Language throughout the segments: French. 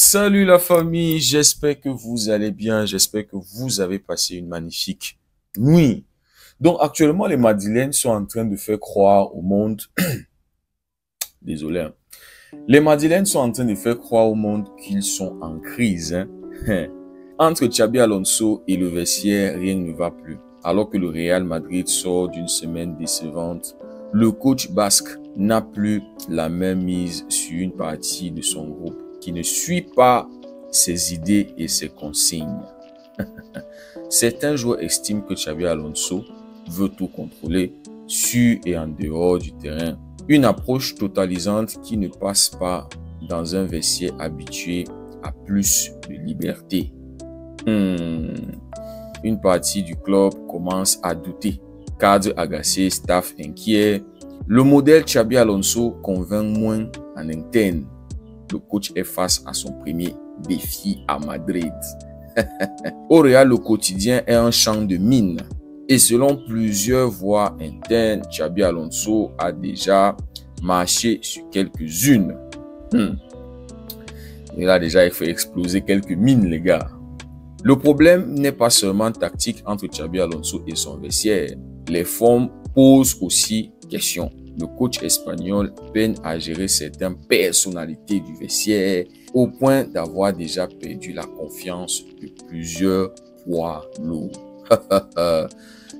Salut la famille, j'espère que vous allez bien, j'espère que vous avez passé une magnifique nuit. Donc actuellement, les Madrilènes sont en train de faire croire au monde, désolé, hein. Les Madrilènes sont en train de faire croire au monde qu'ils sont en crise, hein. Entre Xabi Alonso et le vestiaire, rien ne va plus. Alors que le Real Madrid sort d'une semaine décevante, le coach basque n'a plus la même mise sur une partie de son groupe qui ne suit pas ses idées et ses consignes. Certains joueurs estiment que Xabi Alonso veut tout contrôler sur et en dehors du terrain. Une approche totalisante qui ne passe pas dans un vestiaire habitué à plus de liberté. Une partie du club commence à douter. Cadre agacé, staff inquiet. Le modèle Xabi Alonso convainc moins en interne. Le coach est face à son premier défi à Madrid. Au Real, le quotidien est un champ de mines. Et selon plusieurs voix internes, Xabi Alonso a déjà marché sur quelques-unes. Il a déjà fait exploser quelques mines, les gars. Le problème n'est pas seulement tactique entre Xabi Alonso et son vestiaire. Les formes posent aussi question. Le coach espagnol peine à gérer certaines personnalités du vestiaire au point d'avoir déjà perdu la confiance de plusieurs poids lourds.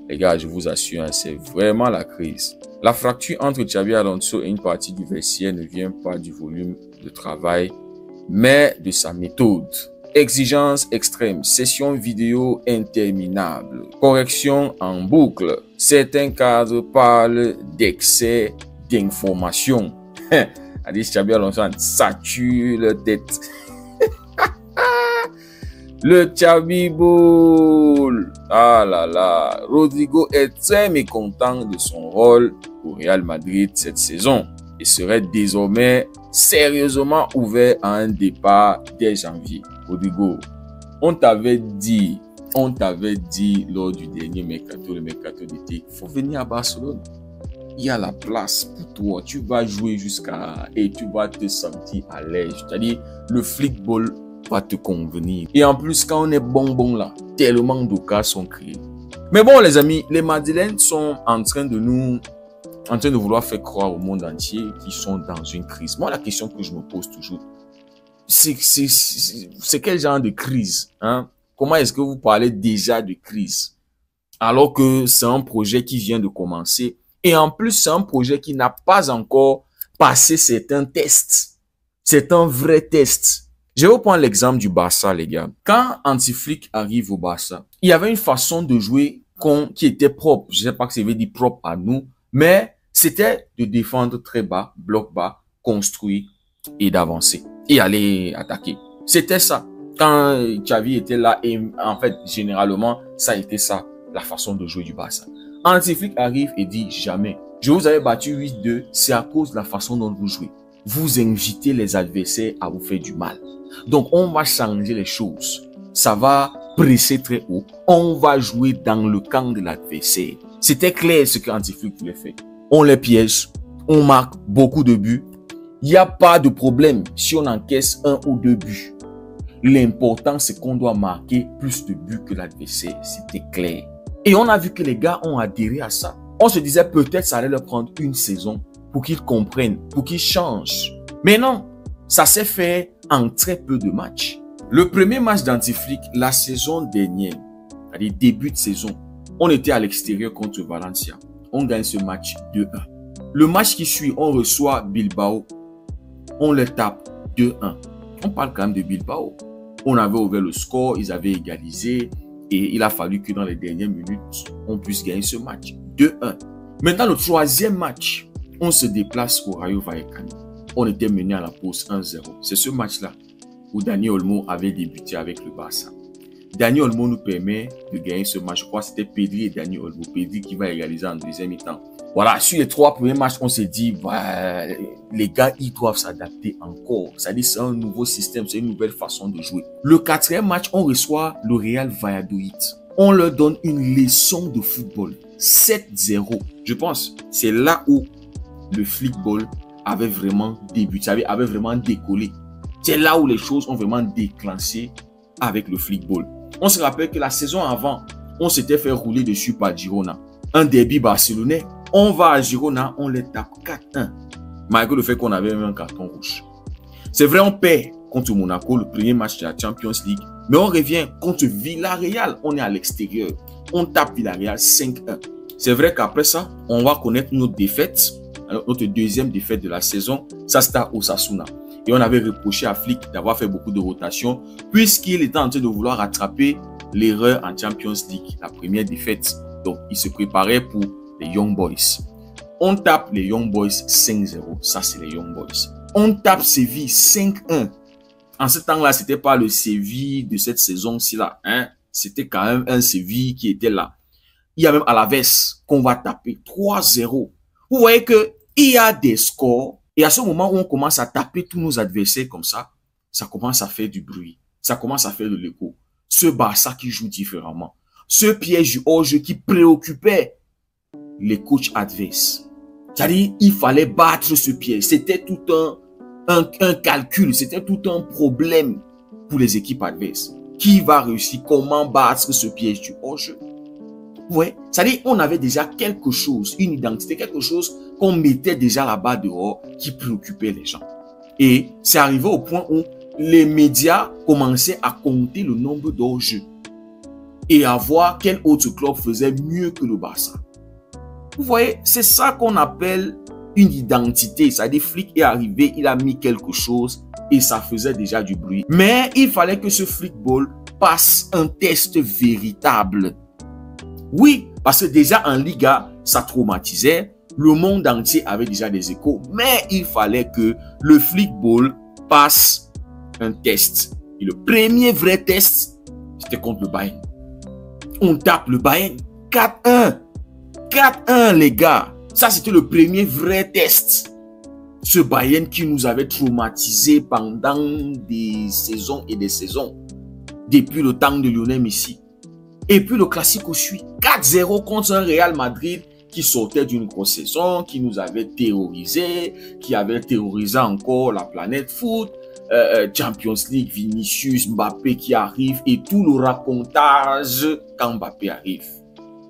Les gars, je vous assure, c'est vraiment la crise. La fracture entre Xabi Alonso et une partie du vestiaire ne vient pas du volume de travail, mais de sa méthode. Exigence extrême, session vidéo interminable, correction en boucle. Certains cadres parlent d'excès d'informations. Xabi Alonso sature leur tête. Le Xabi Ball. Ah là là. Rodrigo est très mécontent de son rôle au Real Madrid cette saison et serait désormais sérieusement ouvert à un départ dès janvier. Rodrigo, on t'avait dit lors du dernier mercato, le mercato d'été, il faut venir à Barcelone. Il y a la place pour toi. Tu vas jouer et tu vas te sentir à l'aise. C'est-à-dire, le football va te convenir. Et en plus, quand on est bon là, tellement de cas sont créés. Mais bon, les amis, les Madrilènes sont en train de vouloir faire croire au monde entier qu'ils sont dans une crise. Moi, la question que je me pose toujours, c'est quel genre de crise, hein? Comment est-ce que vous parlez déjà de crise alors que c'est un projet qui vient de commencer et en plus c'est un projet qui n'a pas encore passé certains tests. C'est un vrai test. Je vais vous prendre l'exemple du Barça, les gars. Quand Hansi Flick arrive au Barça, il y avait une façon de jouer qui était propre. Je ne sais pas que ça veut dire propre à nous, mais c'était de défendre très bas, bloc bas, construire et d'avancer et aller attaquer. C'était ça. Quand Xavi était là, et en fait, généralement, ça a été ça, la façon de jouer du Barça. Hansi Flick arrive et dit jamais. Je vous avais battu 8-2, c'est à cause de la façon dont vous jouez. Vous invitez les adversaires à vous faire du mal. Donc, on va changer les choses. Ça va presser très haut. On va jouer dans le camp de l'adversaire. C'était clair ce que Hansi Flick voulait faire. On les piège, on marque beaucoup de buts. Il n'y a pas de problème si on encaisse 1 ou 2 buts. L'important, c'est qu'on doit marquer plus de buts que l'adversaire. C'était clair. Et on a vu que les gars ont adhéré à ça. On se disait peut-être ça allait leur prendre une saison pour qu'ils comprennent, pour qu'ils changent. Mais non, ça s'est fait en très peu de matchs. Le premier match d'Hansi Flick, la saison dernière, c'est-à-dire début de saison, on était à l'extérieur contre Valencia. On gagne ce match 2-1. Le match qui suit, on reçoit Bilbao. On le tape 2-1. On parle quand même de Bilbao. On avait ouvert le score, ils avaient égalisé et il a fallu que dans les dernières minutes, on puisse gagner ce match 2-1. Maintenant, le troisième match, on se déplace au Rayo Vallecano. On était mené à la pause 1-0. C'est ce match-là où Dani Olmo avait débuté avec le Barça. Dani Olmo nous permet de gagner ce match. Je crois que c'était Pedri et Dani Olmo. Pedri qui va égaliser en deuxième mi-temps. Voilà, sur les 3 premiers matchs, on s'est dit, les gars, ils doivent s'adapter encore. C'est-à-dire, c'est un nouveau système, c'est une nouvelle façon de jouer. Le 4e match, on reçoit le Real Valladolid. On leur donne une leçon de football. 7-0. Je pense, c'est là où le football avait vraiment débuté, avait vraiment décollé. C'est là où les choses ont vraiment déclenché avec le flickball. On se rappelle que la saison avant, on s'était fait rouler dessus par Girona. Un derby barcelonais. On va à Girona, on les tape 4-1. Malgré le fait qu'on avait même un carton rouge. C'est vrai, on perd contre Monaco, le premier match de la Champions League. Mais on revient contre Villarreal. On est à l'extérieur. On tape Villarreal 5-1. C'est vrai qu'après ça, on va connaître notre défaite. Notre deuxième défaite de la saison. Ça, c'était à Osasuna. Et on avait reproché à Flick d'avoir fait beaucoup de rotations. Puisqu'il était en train de vouloir rattraper l'erreur en Champions League. La première défaite. Donc, il se préparait pour les Young Boys. On tape les Young Boys 5-0. Ça, c'est les Young Boys. On tape Séville 5-1. En ce temps-là, c'était pas le Séville de cette saison-ci là. Hein? C'était quand même un Séville qui était là. Il y a même Alaves qu'on va taper 3-0. Vous voyez que il y a des scores. Et à ce moment où on commence à taper tous nos adversaires comme ça commence à faire du bruit. Ça commence à faire de l'écho. Ce Barça qui joue différemment. Ce piège du hors-jeu qui préoccupait les coachs adverses. C'est-à-dire, il fallait battre ce piège. C'était tout un calcul, c'était tout un problème pour les équipes adverses. Qui va réussir? Comment battre ce piège du hors-jeu? Ouais, c'est-à-dire, on avait déjà quelque chose, une identité, quelque chose qu'on mettait déjà là-bas dehors qui préoccupait les gens. Et c'est arrivé au point où les médias commençaient à compter le nombre d'hors-jeux et à voir quel autre club faisait mieux que le Barça. Vous voyez, c'est ça qu'on appelle une identité. C'est-à-dire, Flick est arrivé, il a mis quelque chose et ça faisait déjà du bruit. Mais il fallait que ce flickball passe un test véritable. Oui, parce que déjà en Liga, ça traumatisait. Le monde entier avait déjà des échos. Mais il fallait que le flickball passe un test. Et le premier vrai test, c'était contre le Bayern. On tape le Bayern 4-1. 4-1 les gars. Ça c'était le premier vrai test. Ce Bayern qui nous avait traumatisé pendant des saisons et des saisons. Depuis le temps de Lionel Messi. Et puis le classique suit. 4-0 contre un Real Madrid qui sortait d'une grosse saison, qui nous avait terrorisé, qui avait terrorisé encore la planète foot. Champions League, Vinicius, Mbappé qui arrive et tout le racontage quand Mbappé arrive.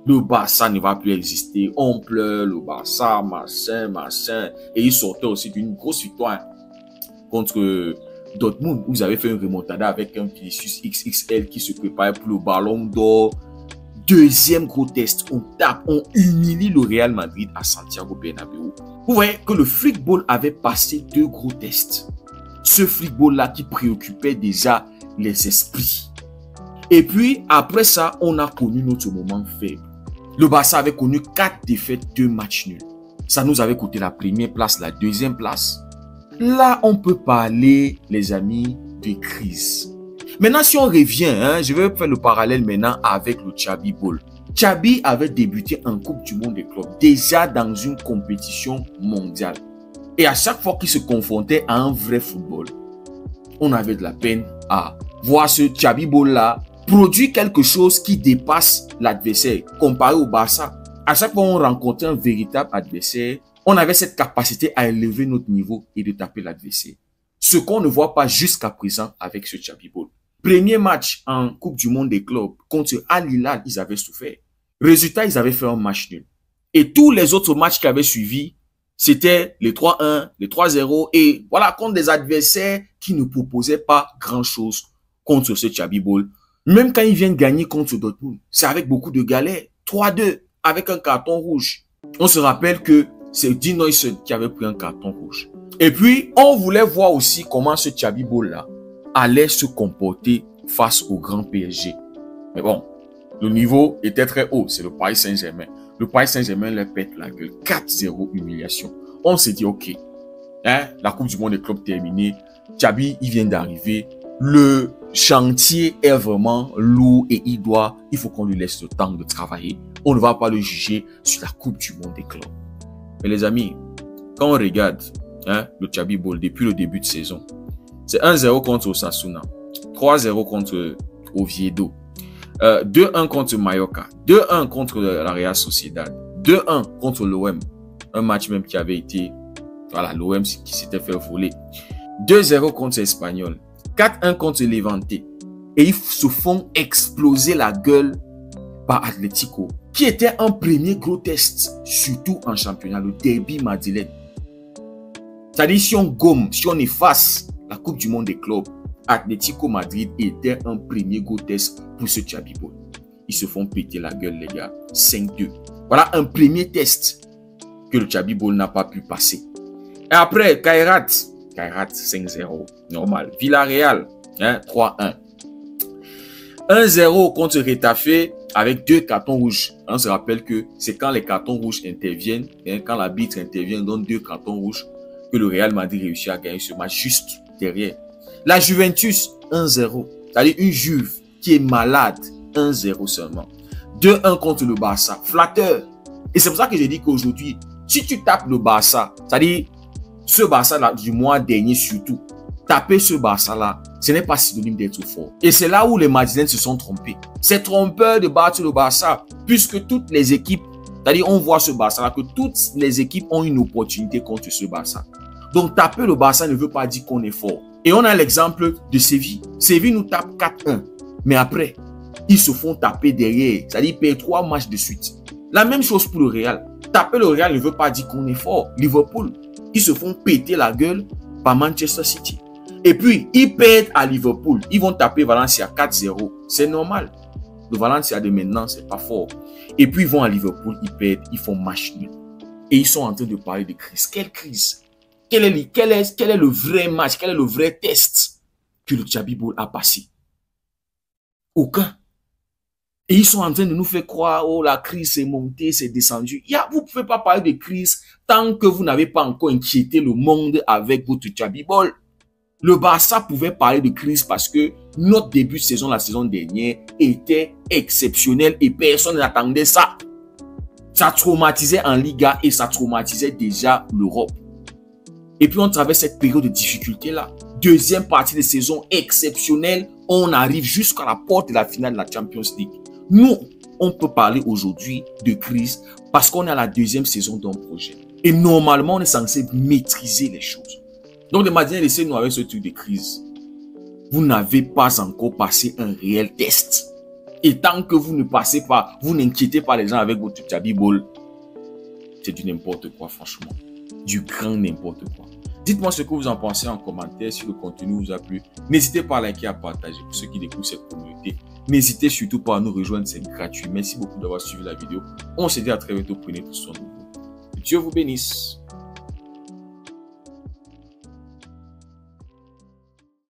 Le Barça ne va plus exister, on pleure, le Barça, machin. Et il sortait aussi d'une grosse victoire contre Dortmund. Vous avez fait une remontada avec un Vinicius XXL qui se préparait pour le Ballon d'Or. Deuxième gros test, on tape, on humilie le Real Madrid à Santiago Bernabéu. Vous voyez que le flickball avait passé deux gros tests. Ce flickball-là qui préoccupait déjà les esprits. Et puis, après ça, on a connu notre moment faible. Le Barça avait connu 4 défaites, 2 matchs nuls. Ça nous avait coûté la première place, la deuxième place. Là, on peut parler, les amis, de crise. Maintenant, si on revient, je vais faire le parallèle maintenant avec le Xabi Ball. Xabi avait débuté en Coupe du Monde des clubs, déjà dans une compétition mondiale. Et à chaque fois qu'il se confrontait à un vrai football, on avait de la peine à voir ce Xabi Ball-là produire quelque chose qui dépasse l'adversaire. Comparé au Barça, à chaque fois qu'on rencontrait un véritable adversaire, on avait cette capacité à élever notre niveau et de taper l'adversaire. Ce qu'on ne voit pas jusqu'à présent avec ce Xabi Ball. Premier match en Coupe du Monde des clubs contre Al Hilal, ils avaient souffert. Résultat, ils avaient fait un match nul. Et tous les autres matchs qui avaient suivi, c'était les 3-1, les 3-0 et voilà, contre des adversaires qui ne proposaient pas grand-chose contre ce Xabi Ball. Même quand ils viennent gagner contre Dortmund, c'est avec beaucoup de galères. 3-2 avec un carton rouge. On se rappelle que c'est Dean Huijsen qui avait pris un carton rouge. Et puis, on voulait voir aussi comment ce Xabi Ball-là allait se comporter face au grand PSG. Mais bon, le niveau était très haut. C'est le Paris Saint-Germain. Le Paris Saint-Germain leur pète la gueule. 4-0 humiliation. On s'est dit, ok, la Coupe du Monde des clubs terminée. Xabi, il vient d'arriver. Le chantier est vraiment lourd et il faut qu'on lui laisse le temps de travailler. On ne va pas le juger sur la Coupe du Monde des clubs. Mais les amis, quand on regarde le Xabi Ball depuis le début de saison, c'est 1-0 contre Osasuna, 3-0 contre Oviedo, 2-1 contre Mallorca, 2-1 contre la Real Sociedad, 2-1 contre l'OM. Un match même qui avait été, voilà, l'OM qui s'était fait voler. 2-0 contre l'Espagnol, 4-1 contre Levante. Et ils se font exploser la gueule par Atlético, qui était un premier gros test, surtout en championnat, le derby madrilène. C'est-à-dire, si on gomme, si on efface la Coupe du Monde des clubs, Atlético Madrid était un premier gros test pour ce Xabi Ball. Ils se font péter la gueule, les gars. 5-2. Voilà un premier test que le Xabi Ball n'a pas pu passer. Et après, Kairat 5-0, normal. Villarreal, 3-1. 1-0 contre Retafe avec 2 cartons rouges. On se rappelle que c'est quand les cartons rouges interviennent, quand l'arbitre intervient, donne 2 cartons rouges, que le Real Madrid réussit à gagner ce match juste derrière. La Juventus, 1-0. C'est-à-dire une Juve qui est malade, 1-0 seulement. 2-1 contre le Barça. Flatteur. Et c'est pour ça que j'ai dit qu'aujourd'hui, si tu tapes le Barça, c'est-à-dire ce Barça-là du mois dernier surtout, taper ce Barça-là, ce n'est pas synonyme d'être fort. Et c'est là où les Madrilènes se sont trompés. C'est trompeur de battre le Barça, puisque toutes les équipes, c'est-à-dire on voit ce Barça-là, que toutes les équipes ont une opportunité contre ce Barça. Donc taper le Barça ne veut pas dire qu'on est fort. Et on a l'exemple de Séville. Séville nous tape 4-1. Mais après, ils se font taper derrière. C'est-à-dire ils perdent 3 matchs de suite. La même chose pour le Real. Taper le Real ne veut pas dire qu'on est fort. Liverpool, ils se font péter la gueule par Manchester City. Et puis, ils perdent à Liverpool. Ils vont taper Valencia 4-0. C'est normal. Le Valencia de maintenant, c'est pas fort. Et puis, ils vont à Liverpool, ils perdent, ils font match nul. Et ils sont en train de parler de crise. Quelle crise? Quel est le vrai match? Quel est le vrai test que le Xabi Ball a passé? Aucun. Et ils sont en train de nous faire croire, oh, la crise s'est montée, c'est descendu. Vous ne pouvez pas parler de crise tant que vous n'avez pas encore inquiété le monde avec votre Xabi Ball. Le Barça pouvait parler de crise parce que notre début de saison, la saison dernière, était exceptionnel et personne n'attendait ça. Ça traumatisait en Liga et ça traumatisait déjà l'Europe. Et puis on traverse cette période de difficulté-là. Deuxième partie de saison exceptionnelle, on arrive jusqu'à la porte de la finale de la Champions League. Nous, on peut parler aujourd'hui de crise parce qu'on est à la deuxième saison d'un projet. Et normalement, on est censé maîtriser les choses. Donc, les Madrilènes, laissez-nous avec ce truc de crise. Vous n'avez pas encore passé un réel test. Et tant que vous ne passez pas, vous n'inquiétez pas les gens avec votre Xabi Ball, c'est du n'importe quoi, franchement. Du grand n'importe quoi. Dites-moi ce que vous en pensez en commentaire si le contenu vous a plu. N'hésitez pas à liker, à partager pour ceux qui découvrent cette communauté. N'hésitez surtout pas à nous rejoindre, c'est gratuit. Merci beaucoup d'avoir suivi la vidéo. On se dit à très bientôt, prenez tout soin de vous. Dieu vous bénisse.